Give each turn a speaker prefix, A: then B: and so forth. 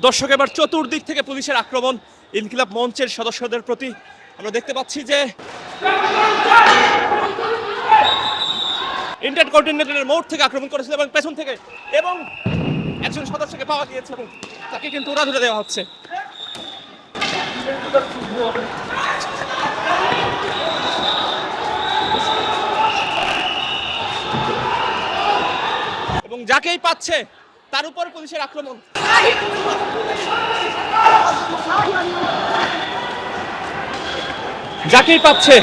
A: দর্শক, এবার চতুর্দিক থেকে পুলিশের আক্রমণ ইনকিলাব মঞ্চের সদস্যদের প্রতি। আমরা দেখতে পাচ্ছি যে ইন্টারকন্টিনেন্টালের মোড় থেকে আক্রমণ করেছিল এবং পেছন থেকে, এবং একজন সদস্যকে পাওয়া গিয়েছে এবং তাকে কিন্তু উড়াধুরে দেওয়া হচ্ছে। এবং যাকেই পাচ্ছে তার উপর পুলিশের আক্রমণ। যাকেই পাচ্ছে